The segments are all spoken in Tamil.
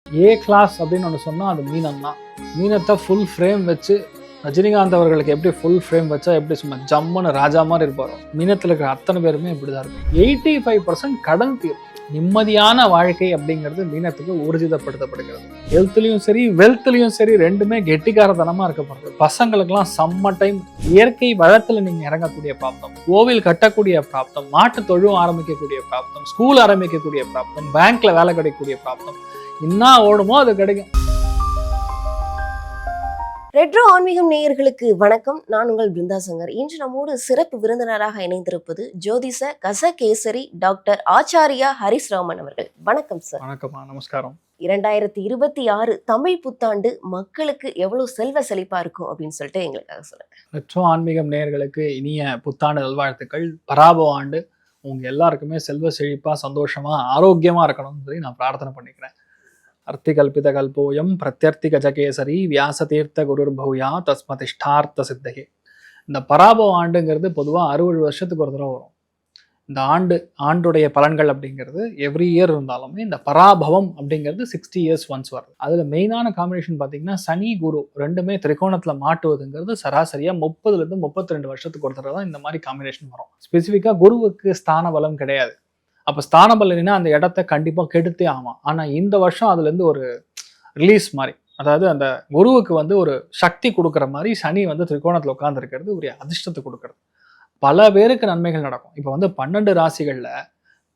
ஏ கிளாஸ் அப்படின்னு ஒன்று சொன்னால் அது மீனம் தான். மீனத்தை ஃபுல் ஃப்ரேம் வச்சு ரஜினிகாந்த் அவர்களுக்கு எப்படி ஃபுல் ஃப்ரேம் வச்சா எப்படி சும்மா ஜம்முன்னு ராஜா மாதிரி இருப்பாரோ, மீனத்தில் இருக்கிற அத்தனை பேருமே இப்படி தான் இருக்கும். 85% கடன் தீரும். நிம்மதியான வாழ்க்கை அப்படிங்கிறது மீனத்துக்கு ஊர்ஜிதப்படுத்தப்படுகிறது. ஹெல்த்லையும் சரி வெல்த்லையும் சரி ரெண்டுமே கெட்டிக்காரத்தனமாக இருக்கப்படுறது. பசங்களுக்கெல்லாம் செம்ம டைம். இயற்கை வளத்தில் நீங்கள் இறங்கக்கூடிய பிராப்தம், கோவில் கட்டக்கூடிய பிராப்தம், மாட்டு தொழுவம் ஆரம்பிக்கக்கூடிய பிராப்தம், ஸ்கூல் ஆரம்பிக்கக்கூடிய பிராப்தம், பேங்க்ல வேலை கிடைக்கக்கூடிய பிராப்தம், என்ன ஓடுமோ அது கிடைக்கும். ரெட்ரோ ஆன்மீகம் நேயர்களுக்கு வணக்கம். நான் உங்கள் பிருந்தா சங்கர். இன்று நம்மோடு சிறப்பு விருந்தினராக இணைந்திருப்பது ஜோதிஷ கசகேசரி டாக்டர் ஆச்சாரியா ஹரிஸ்ராமன் அவர்கள். வணக்கம் சார். வணக்கம்மா, நமஸ்காரம். 2026 தமிழ் புத்தாண்டு மக்களுக்கு எவ்வளவு செல்வ செழிப்பா இருக்கும் அப்படின்னு சொல்லிட்டு எங்களுக்காக சொல்லுங்க. ரெட்ரோ ஆன்மீகம் நேயர்களுக்கு இனிய புத்தாண்டு நல்வாழ்த்துக்கள். பராபவ ஆண்டு உங்க எல்லாருக்குமே செல்வ செழிப்பா, சந்தோஷமா, ஆரோக்கியமா இருக்கணும்னு சொல்லி நான் பிரார்த்தனை பண்ணிக்கிறேன். அர்த்திகல்பித கல்போயம் பிரத்யர்த்தி கஜகேசரி வியாசதீர்த்த குருர் பௌயா தஸ்மதிஷ்டார்த்த சித்தகே. இந்த பராபவ ஆண்டுங்கிறது பொதுவாக 60 வருஷத்துக்கு ஒரு தடவை வரும். இந்த ஆண்டுடைய பலன்கள் அப்படிங்கிறது எவ்ரி இயர் இருந்தாலுமே இந்த பராபவம் அப்படிங்கிறது 60 இயர்ஸ் ஒன்ஸ் வருது. அதில் மெயினான காம்பினேஷன் பார்த்தீங்கன்னா சனி குரு ரெண்டுமே திரிகோணத்தில் மாட்டுவதுங்கிறது சராசரியாக 30லேருந்து 32 வருஷத்துக்கு ஒரு தடவை தான் இந்த மாதிரி காம்பினேஷன் வரும். ஸ்பெசிஃபிக்காக குருவுக்கு ஸ்தான பலம் கிடையாது. அப்போ ஸ்தான பலனா அந்த இடத்த கண்டிப்பாக கெடுத்தே ஆகும். ஆனால் இந்த வருஷம் அதுலேருந்து ஒரு ரிலீஸ் மாதிரி, அதாவது அந்த குருவுக்கு ஒரு சக்தி கொடுக்குற மாதிரி சனி திரிகோணத்தில் உட்காந்துருக்கிறது ஒரு அதிர்ஷ்டத்தை கொடுக்கறது. பல பேருக்கு நன்மைகள் நடக்கும். இப்போ 12 ராசிகளில்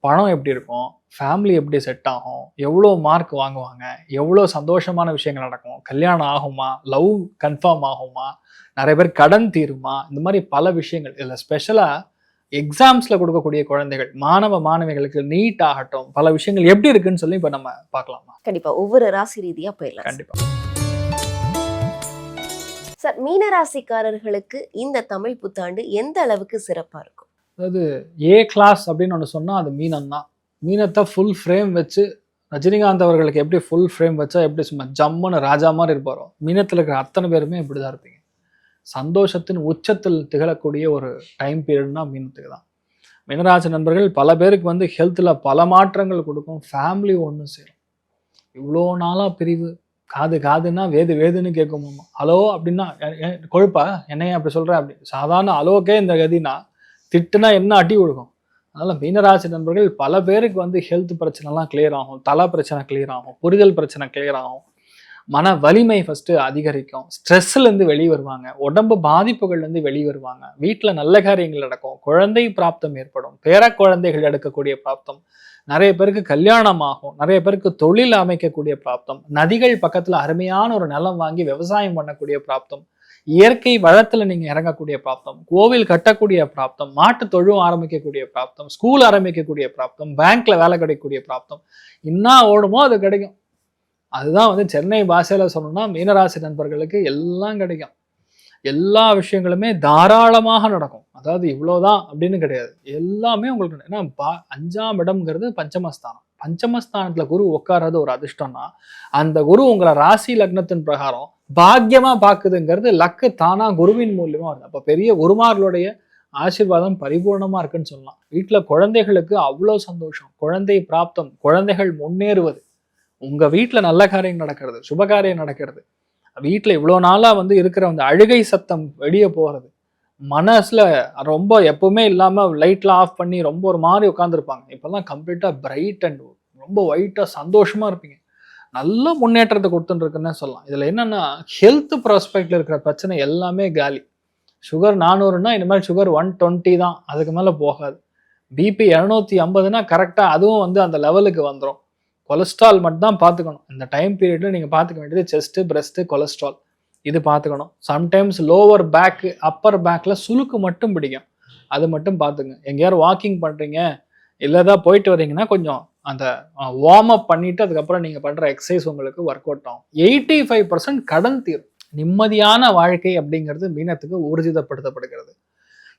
பணம் எப்படி இருக்கும், ஃபேமிலி எப்படி செட் ஆகும், எவ்வளோ மார்க் வாங்குவாங்க, எவ்வளோ சந்தோஷமான விஷயங்கள் நடக்கும், கல்யாணம் ஆகுமா, லவ் கன்ஃபார்ம் ஆகுமா, நிறைய பேர் கடன் தீருமா, இந்த மாதிரி பல விஷயங்கள். இதில் ஸ்பெஷலாக எக்ஸாம்ஸ்ல கொடுக்கக்கூடிய குழந்தைகள், மாணவிகளுக்கு நீட் ஆகட்டும், பல விஷயங்கள் எப்படி இருக்குன்னு சொல்லி இப்ப நம்ம பார்க்கலாமா? கண்டிப்பா ஒவ்வொரு ராசி ரீதியா போயிடலாம். கண்டிப்பா சார், மீன ராசிக்காரர்களுக்கு இந்த தமிழ் புத்தாண்டு எந்த அளவுக்கு சிறப்பா இருக்கும்? அதாவது ஏ கிளாஸ் அப்படின்னு ஒன்று சொன்னா அது மீனம் தான். மீனத்தை ஃபுல் ஃப்ரேம் வச்சு ரஜினிகாந்த் அவர்களுக்கு எப்படி ஃபுல் ஃப்ரேம் வச்சா எப்படி சும்மா ஜம்முன்னு ராஜா மாதிரி இருப்பாரோ, மீனத்தில் இருக்கிற அத்தனை பேருமே இப்படிதான் இருப்பீங்க. சந்தோஷத்தின் உச்சத்தில் திகழக்கூடிய ஒரு டைம் பீரியட்னா மீனத்துக்கு தான். மீனராசி நண்பர்கள் பல பேருக்கு ஹெல்த்தில் பல மாற்றங்கள் கொடுக்கும். ஃபேமிலி ஒன்று சேரும். இவ்வளோ நாளாக பிரிவு, காதுன்னா வேதுன்னு கேட்குமாம்மா. ஹலோ அப்படின்னா கொழுப்பா என்னைய அப்படி சொல்கிறேன் அப்படி சாதாரண அலோக்கே இந்த கதினா திட்டுனா என்ன அடி கொடுக்கும். அதனால் மீனராசி நண்பர்கள் பல பேருக்கு ஹெல்த் பிரச்சனைலாம் கிளியர் ஆகும், தலை பிரச்சனை கிளியர் ஆகும், புரிதல் பிரச்சனை கிளியர் ஆகும், மன வலிமை ஃபஸ்ட்டு அதிகரிக்கும், ஸ்ட்ரெஸ்லேருந்து வெளியே வருவாங்க, உடம்பு பாதிப்புகள்லேருந்து வெளியே வருவாங்க, வீட்டில் நல்ல காரியங்கள் நடக்கும், குழந்தை பிராப்தம் ஏற்படும், பேர குழந்தைகள் எடுக்கக்கூடிய பிராப்தம், நிறைய பேருக்கு கல்யாணம் ஆகும், நிறைய பேருக்கு தொழில் அமைக்கக்கூடிய பிராப்தம், நதிகள் பக்கத்தில் அருமையான ஒரு நிலம் வாங்கி விவசாயம் பண்ணக்கூடிய பிராப்தம், இயற்கை வளத்தில் நீங்கள் இறங்கக்கூடிய பிராப்தம், கோவில் கட்டக்கூடிய பிராப்தம், மாட்டு தொழுவம் ஆரம்பிக்கக்கூடிய பிராப்தம், ஸ்கூல் ஆரம்பிக்கக்கூடிய பிராப்தம், பேங்க்ல வேலை கிடைக்கக்கூடிய பிராப்தம், என்ன ஓடுமோ அது கிடைக்கும். அதுதான் சென்னை பாஷையில் சொல்லணும்னா மீனராசி நண்பர்களுக்கு எல்லாம் கிடைக்கும். எல்லா விஷயங்களுமே தாராளமாக நடக்கும். அதாவது இவ்வளோதான் அப்படின்னு கிடையாது, எல்லாமே உங்களுக்கு. ஏன்னா 5ஆம் இடம்ங்கிறது பஞ்சமஸ்தானம். பஞ்சமஸ்தானத்தில் குரு உட்கார்றது ஒரு அதிர்ஷ்டம்னா அந்த குரு உங்களை ராசி லக்னத்தின் பிரகாரம் பாக்கியமா பார்க்குதுங்கிறது லக்கு தானா குருவின் மூலியமா வருது. அப்போ பெரிய குருமார்களுடைய ஆசீர்வாதம் பரிபூர்ணமா இருக்குன்னு சொல்லலாம். வீட்டில் குழந்தைகளுக்கு அவ்வளோ சந்தோஷம், குழந்தை பிராப்தம், குழந்தைகள் முன்னேறுவது, உங்க வீட்டில் நல்ல காரியம் நடக்கிறது, சுபகாரியம் நடக்கிறது, வீட்டில் இவ்வளோ நாளாக இருக்கிற அழுகை சத்தம் வெளியே போகிறது, மனசுல ரொம்ப எப்பவுமே இல்லாமல் லைட்லாம் ஆஃப் பண்ணி ரொம்ப ஒரு மாதிரி உட்காந்துருப்பாங்க, இப்போல்லாம் கம்ப்ளீட்டாக பிரைட் அண்ட் ரொம்ப ஒயிட்டாக சந்தோஷமா இருப்பீங்க. நல்ல முன்னேற்றத்தை கொடுத்துட்டுருக்குன்னு சொல்லலாம். இதில் என்னன்னா ஹெல்த் ப்ராஸ்பெக்ட்ல இருக்கிற பிரச்சனை எல்லாமே காலி. சுகர் 400னா இனிமேல் சுகர் 120 தான், அதுக்கு மேலே போகாது. பிபி 250னா கரெக்டாக அதுவும் அந்த லெவலுக்கு வந்துடும். கொலஸ்ட்ரால் மட்டும் தான் பார்த்துக்கணும். இந்த டைம் பீரியடில் நீங்கள் பார்த்துக்க வேண்டியது செஸ்ட்டு, பிரெஸ்ட்டு, கொலஸ்ட்ரால் இது பார்த்துக்கணும். சம்டைம்ஸ் லோவர் பேக்கு, அப்பர் பேக்கில் சுளுக்கு மட்டும் பிடிக்கும், அது மட்டும் பார்த்துங்க. எங்கேயாவது வாக்கிங் பண்ணுறீங்க இல்லைதான் போயிட்டு வரீங்கன்னா கொஞ்சம் அந்த வார்ம் அப் பண்ணிவிட்டு அதுக்கப்புறம் நீங்கள் பண்ணுற எக்ஸசைஸ் உங்களுக்கு ஒர்க் அவுட் ஆகும். 85% கடன் தீரும். நிம்மதியான வாழ்க்கை அப்படிங்கிறது மீனத்துக்கு ஊர்ஜிதப்படுத்தப்படுகிறது.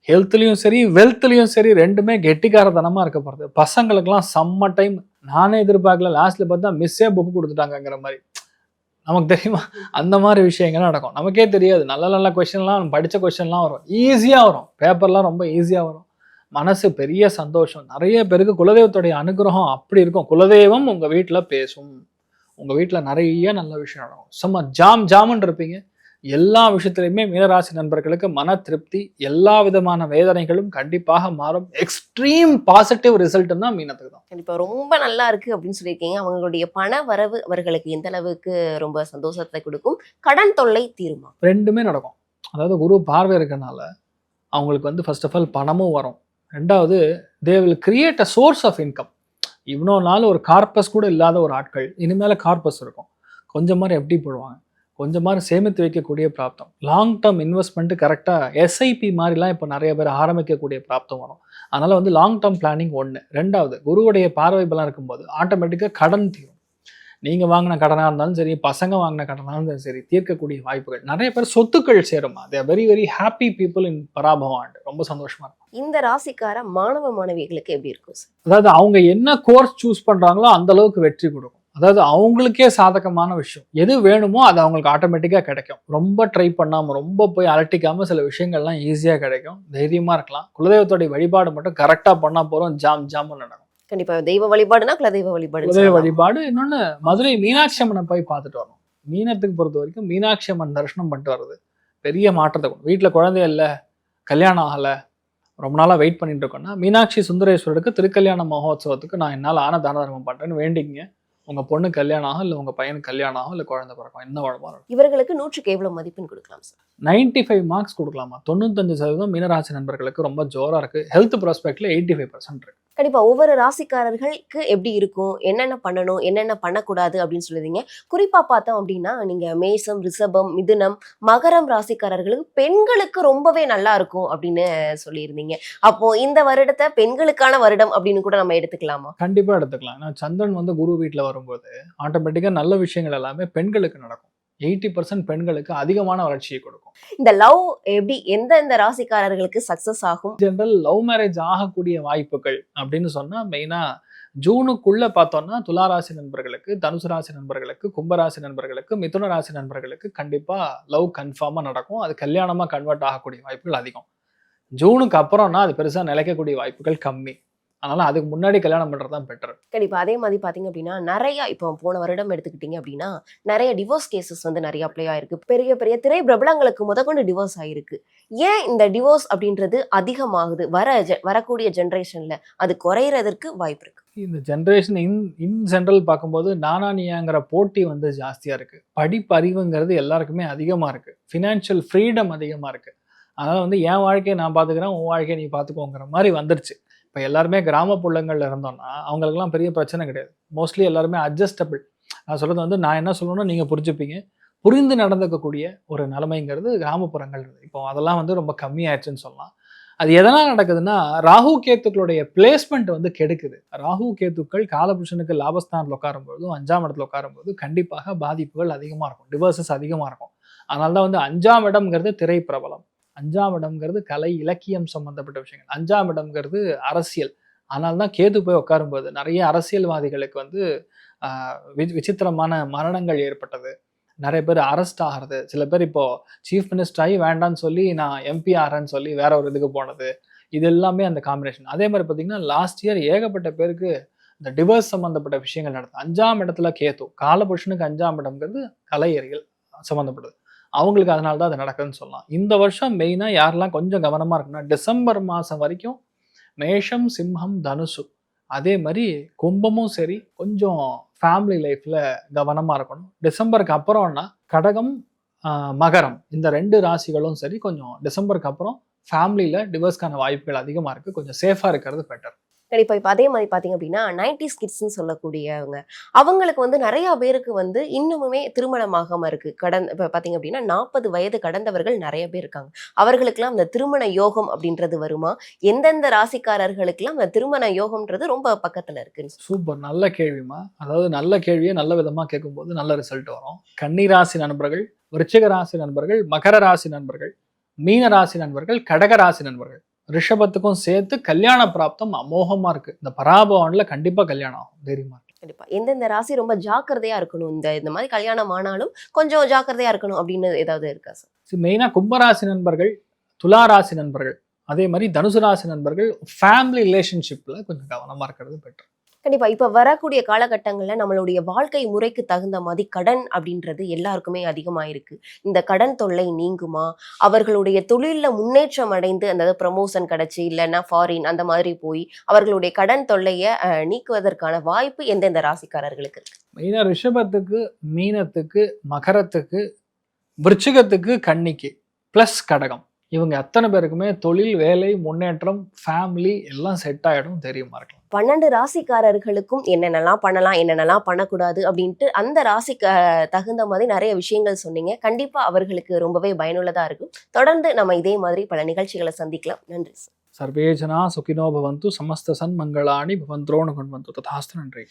ஹெல்த்லையும் சரி வெல்த்லையும் சரி ரெண்டுமே கெட்டிக்காரத்தனமாக இருக்கப்படுறது. பசங்களுக்கெல்லாம் செம்ம டைம். நானே எதிர்பார்க்கல, லாஸ்ட்ல பார்த்தா மிஸ்ஸே புக் கொடுத்துட்டாங்கிற மாதிரி. நமக்கு தெரியுமா அந்த மாதிரி விஷயங்கள் நடக்கும். நமக்கே தெரியாது, நல்ல கொஸ்டின்லாம் படித்த கொஸ்டின்லாம் வரும், ஈஸியாக வரும், பேப்பர்லாம் ரொம்ப ஈஸியாக வரும். மனசு பெரிய சந்தோஷம். நிறைய பேருக்கு குலதெய்வத்துடைய அனுகிரகம் அப்படி இருக்கும். குலதெய்வம் உங்கள் வீட்டில் பேசும், உங்கள் வீட்டில் நிறைய நல்ல விஷயம் நடக்கும். சும்மா ஜாமுன்னு இருப்பீங்க. எல்லா விஷயத்துலையுமே மீனராசி நண்பர்களுக்கு மன திருப்தி, எல்லா விதமான வேதனைகளும் கண்டிப்பாக மாறும். எக்ஸ்ட்ரீம் பாசிட்டிவ் ரிசல்ட்னா மீனத்துக்கு தான். கண்டிப்பா ரொம்ப நல்லா இருக்கு அப்படின்னு சொல்லியிருக்கீங்க. அவங்களுடைய பண வரவு அவர்களுக்கு எந்த அளவுக்கு ரொம்ப சந்தோஷத்தை கொடுக்கும், கடன் தொல்லை தீருமா? ரெண்டுமே நடக்கும். அதாவது குரு பார்வை இருக்கனால அவங்களுக்கு வந்து ஃபர்ஸ்ட் ஆஃப் ஆல் பணமும் வரும். ரெண்டாவது they will create a source of income. இவ்வளோ நாள் ஒரு கார்பஸ் கூட இல்லாத ஒரு ஆட்கள் இனிமேல் கார்பஸ் இருக்கும். கொஞ்சம் மாதிரி எப்படி போடுவாங்க, கொஞ்சம் மாதிரி சேமித்து வைக்கக்கூடிய பிராப்தம். லாங் டேர்ம் இன்வெஸ்ட்மெண்ட் கரெக்டாக எஸ்ஐபி மாதிரிலாம் இப்போ நிறைய பேர் ஆரம்பிக்கக்கூடிய பிராப்தம் வரும். அதனால் வந்து லாங் டேர்ம் பிளானிங் ஒன்று. ரெண்டாவது குருவுடைய பார்வை பலம் இருக்கும்போது ஆட்டோமேட்டிக்காக கடன் தீரும். நீங்கள் வாங்கின கடனாக இருந்தாலும் சரி, பசங்க வாங்கின கடனாக இருந்தாலும் சரி, தீர்க்கக்கூடிய வாய்ப்புகள். நிறைய பேர் சொத்துக்கள் சேருமா. They are very very happy people in பராபவம். ரொம்ப சந்தோஷமா இருக்கும். இந்த ராசிக்கார மாணவ மாணவிகளுக்கு எப்படி இருக்கும் சார்? அதாவது அவங்க என்ன கோர்ஸ் சூஸ் பண்றாங்களோ அந்த அளவுக்கு வெற்றி கொடுக்கும். அதாவது அவங்களுக்கே சாதகமான விஷயம் எது வேணுமோ அது அவங்களுக்கு ஆட்டோமேட்டிக்காக கிடைக்கும். ரொம்ப ட்ரை பண்ணாமல், ரொம்ப போய் அலட்டிக்காமல் சில விஷயங்கள்லாம் ஈஸியாக கிடைக்கும். தைரியமாக இருக்கலாம். குலதெய்வத்தோடைய வழிபாடு மட்டும் கரெக்டாக பண்ணால் போகிறோம், ஜாம் நடக்கும். கண்டிப்பா தெய்வ வழிபாடுனா குலதெய்வ வழிபாடு. குலதெய்வ வழிபாடு. இன்னொன்று மதுரை மீனாட்சி அம்மனை போய் பார்த்துட்டு வரணும். மீனத்துக்கு பொறுத்த வரைக்கும் மீனாட்சி அம்மன் தரிசனம் பண்ணிட்டு வர்றது பெரிய மாற்றத்தை கொடுக்கும். வீட்டில் குழந்தை இல்லை, கல்யாணம் ஆகலை, ரொம்ப நாளாக வெயிட் பண்ணிட்டு இருக்கோம்னா மீனாட்சி சுந்தரேஸ்வரருக்கு திருக்கல்யாண மகோத்சவத்துக்கு நான் என்னால் ஆன தான தர்மம் பண்ணுறேன்னு வேண்டிங்க. உங்கள் பொண்ணு கல்யாணம் ஆகும், இல்லை உங்கள் பையனுக்கு கல்யாணம் ஆகும், இல்லை குழந்தை பிறக்கும், என்ன வளமாக இருக்கும். இவர்களுக்கு 100க்கு எவ்வளவு மதிப்பெண் கொடுக்கலாம் சார்? 95 மார்க்ஸ் கொடுக்கலாமா. 95% மீனராசி நண்பர்களுக்கு ரொம்ப ஜோராக இருக்குது. ஹெல்த் ப்ராஸ்பெக்டில் 85% இருக்கு. கண்டிப்பா ஒவ்வொரு ராசிக்காரர்களுக்கு எப்படி இருக்கும், என்னென்ன பண்ணணும், என்னென்ன பண்ணக்கூடாது அப்படின்னு சொல்லுவீங்க. குறிப்பா பார்த்தோம் அப்படின்னா நீங்க மேசம், ரிஷபம், மிதுனம், மகரம் ராசிக்காரர்களுக்கு பெண்களுக்கு ரொம்பவே நல்லா இருக்கும் அப்படின்னு சொல்லியிருந்தீங்க. அப்போ இந்த வருடத்தை பெண்களுக்கான வருடம் அப்படின்னு கூட நம்ம எடுத்துக்கலாமா? கண்டிப்பாக எடுத்துக்கலாம். ஏன்னா சந்திரன் வந்து குரு வீட்டில் வரும்போது ஆட்டோமேட்டிக்காக நல்ல விஷயங்கள் எல்லாமே பெண்களுக்கு நடக்கும். 80% பெண்களுக்கு அதிகமான வளர்ச்சியை கொடுக்கும். இந்த லவ் எப்படி எந்தெந்த ராசிக்காரர்களுக்கு சக்சஸ் ஆகும்? ஜெனரல் லவ் மேரேஜ் ஆகக்கூடிய வாய்ப்புகள் அப்படின்னு சொன்னா மெயினா ஜூனுக்குள்ள பார்த்தோம்னா துளாராசி நண்பர்களுக்கு, தனுசு ராசி நண்பர்களுக்கு, கும்பராசி நண்பர்களுக்கு, மிதுன ராசி நண்பர்களுக்கு கண்டிப்பா லவ் கன்ஃபார்மா நடக்கும். அது கல்யாணமா கன்வெர்ட் ஆகக்கூடிய வாய்ப்புகள் அதிகம். ஜூனுக்கு அப்புறம்னா அது பெருசா நிலைக்கக்கூடிய வாய்ப்புகள் கம்மி. அதனால அதுக்கு முன்னாடி கல்யாணம் பண்றது தான் பெட்டர். கண்டிப்பா அதே மாதிரி பாத்தீங்க அப்படின்னா நிறைய இப்போ போன வருடம் எடுத்துக்கிட்டீங்க அப்படின்னா நிறைய டிவோர்ஸ் கேசஸ் வந்து நிறைய அப்ளை ஆயிருக்கு. பெரிய பெரிய திரை பிரபலங்களுக்கு முதற்கொண்டு டிவோர்ஸ் ஆயிருக்கு. ஏன் இந்த டிவோர்ஸ் அப்படின்றது அதிகமாகுது? வரக்கூடிய ஜென்ரேஷன்ல அது குறையறதற்கு வாய்ப்பு இருக்கு. இந்த ஜென்ரேஷன் இன் ஜென்ரல் பார்க்கும்போது நானானியாங்கிற போட்டி வந்து ஜாஸ்தியா இருக்கு. படிப்பறிவுங்கிறது எல்லாருக்குமே அதிகமா இருக்கு. ஃபினான்ஷியல் ஃப்ரீடம் அதிகமா இருக்கு. அதனால வந்து என் வாழ்க்கையை நான் பார்த்துக்கிறேன், உன் வாழ்க்கையை நீ பார்த்துக்கோங்கிற மாதிரி வந்துருச்சு. இப்போ எல்லாருமே கிராமப்புறங்கள்ல இருந்தோம்னா அவங்களுக்குலாம் பெரிய பிரச்சனை கிடையாது. மோஸ்ட்லி எல்லாருமே அட்ஜஸ்டபிள். நான் சொல்றது வந்து நான் என்ன சொல்லணும்னா நீங்கள் புரிஞ்சுப்பீங்க. புரிந்து நடந்துக்கக்கூடிய ஒரு நிலைமைங்கிறது கிராமப்புறங்கள் இருக்குது. இப்போ அதெல்லாம் வந்து ரொம்ப கம்மியாயிடுச்சுன்னு சொல்லலாம். அது எதனால் நடக்குதுன்னா ராகு கேத்துக்களுடைய பிளேஸ்மெண்ட் வந்து கெடுக்குது. ராகு கேத்துக்கள் காலபுருஷனுக்கு லாபஸ்தானத்தில் உட்காரும்போது 5ஆம் இடத்துல உட்காரும்போது கண்டிப்பாக பாதிப்புகள் அதிகமாக இருக்கும், டிவர்சஸ் அதிகமாக இருக்கும். அதனால தான் வந்து 5ஆம் இடம்ங்கிறது திரை பிரபலம், 5ஆம் இடம்ங்கிறது கலை இலக்கியம் சம்பந்தப்பட்ட விஷயங்கள், 5ஆம் இடம்ங்கிறது அரசியல். அதனால தான் கேது போய் உட்காரும்போது நிறைய அரசியல்வாதிகளுக்கு வந்து விசித்திரமான மரணங்கள் ஏற்பட்டது. நிறைய பேர் அரெஸ்ட் ஆகிறது. சில பேர் இப்போ சீஃப் மினிஸ்டர் ஆகி வேண்டான்னு சொல்லி நான் எம்பி ஆகிறேன்னு சொல்லி வேற ஒரு இதுக்கு போனது. இது எல்லாமே அந்த காம்பினேஷன். அதே மாதிரி பார்த்தீங்கன்னா லாஸ்ட் இயர் ஏகப்பட்ட பேருக்கு இந்த டிவர்ஸ் சம்பந்தப்பட்ட விஷயங்கள் நடக்குது. 5ஆம் இடத்துல கேது, காலபுருஷனுக்கு 5ஆம் இடம்ங்கிறது கலை அறிவியல் சம்மந்தப்பட்டது. அவங்களுக்கு அதனால தான் அது நடக்குதுன்னு சொல்லலாம். இந்த வருஷம் மெயினாக யாரெல்லாம் கொஞ்சம் கவனமாக இருக்குன்னா டிசம்பர் மாதம் வரைக்கும் மேஷம், சிம்மம், தனுசு, அதே மாதிரி கும்பமும் சரி கொஞ்சம் ஃபேமிலி லைஃப்பில் கவனமாக இருக்கணும். டிசம்பருக்கு அப்புறம்னா கடகம், மகரம் இந்த 2 ராசிகளும் சரி கொஞ்சம் டிசம்பருக்கு அப்புறம் ஃபேமிலியில் டிவோர்ஸ்க்கான வாய்ப்புகள் அதிகமாக இருக்குது. கொஞ்சம் சேஃபாக இருக்கிறது பெட்டர். கண்டிப்பா இப்போ அதே மாதிரி பாத்தீங்க அப்படின்னா 90s கிட்ஸ்ன்னு சொல்லக்கூடியவங்க அவங்களுக்கு வந்து நிறைய பேருக்கு வந்து இன்னுமுமே திருமணமாகாம இருக்கு. இப்போ பாத்தீங்க அப்படின்னா 40 வயது கடந்தவர்கள் நிறைய பேர் இருக்காங்க. அவர்களுக்கெல்லாம் இந்த திருமண யோகம் அப்படின்றது வருமா? எந்தெந்த ராசிக்காரர்களுக்கெல்லாம் இந்த திருமண யோகம்ன்றது ரொம்ப பக்கத்துல இருக்குன்னு? சூப்பர், நல்ல கேள்விமா. அதாவது நல்ல கேள்வியை நல்ல விதமா கேட்கும்போது நல்ல ரிசல்ட் வரும். கன்னி ராசி நண்பர்கள், விருச்சிக ராசி நண்பர்கள், மகர ராசி நண்பர்கள், மீன ராசி நண்பர்கள், கடக ராசி நண்பர்கள், ரிஷபத்துக்கும் சேர்த்து கல்யாண பிராப்தம் அமோகமா இருக்கு. இந்த பராபவன்ல கண்டிப்பா கல்யாணம் ஆகும், தைரியமா இருக்கு. கண்டிப்பா எந்தெந்த ராசி ரொம்ப ஜாக்கிரதையா இருக்கணும், இந்த மாதிரி கல்யாணம் ஆனாலும் கொஞ்சம் ஜாக்கிரதையா இருக்கணும் அப்படின்னு ஏதாவது இருக்கா சார்? மெயினா கும்பராசி நண்பர்கள், துலா ராசி நண்பர்கள், அதே மாதிரி தனுசு ராசி நண்பர்கள் ஃபேமிலி ரிலேஷன்ஷிப்ல கொஞ்சம் கவனமா இருக்கிறது பெட்டர். கண்டிப்பா. இப்ப வரக்கூடிய காலகட்டங்கள்ல நம்மளுடைய வாழ்க்கை முறைக்கு தகுந்த மாதிரி கடன் அப்படின்றது எல்லாருக்குமே அதிகமா இருக்கு. இந்த கடன் தொல்லை நீங்குமா? அவர்களுடைய தொழில்ல முன்னேற்றம் அடைந்து அதாவது ப்ரமோஷன் கிடைச்சு, இல்லன்னா ஃபாரின் அந்த மாதிரி போய் அவர்களுடைய கடன் தொல்லைய நீக்குவதற்கான வாய்ப்பு எந்தெந்த ராசிக்காரர்களுக்கு இருக்கு? மெயினா ரிஷபத்துக்கு, மீனத்துக்கு, மகரத்துக்கு, விருச்சிகத்துக்கு, கன்னிக்கு பிளஸ் கடகம். இவங்க அத்தனை பேருக்குமே தொழில், வேலை, முன்னேற்றம், ஃபேமிலி எல்லாம் செட் ஆயிடும் தைரியமா இருக்கலாம். 12 ராசிக்காரர்களுக்கும் என்னென்னலாம் பண்ணலாம், என்னென்னலாம் பண்ணக்கூடாது அப்படின்ட்டு அந்த ராசிக்கு தகுந்த மாதிரி நிறைய விஷயங்கள் சொன்னீங்க. கண்டிப்பா அவர்களுக்கு ரொம்பவே பயனுள்ளதா இருக்கும். தொடர்ந்து நம்ம இதே மாதிரி பல நிகழ்ச்சிகளை சந்திக்கலாம். நன்றி சார். சர்வே ஜனா சுகினோ பவந்து, சமஸ்த சன்மங்களானி பவந்த்ரோணு குண்வந்து. ததாஸ்து. நன்றி.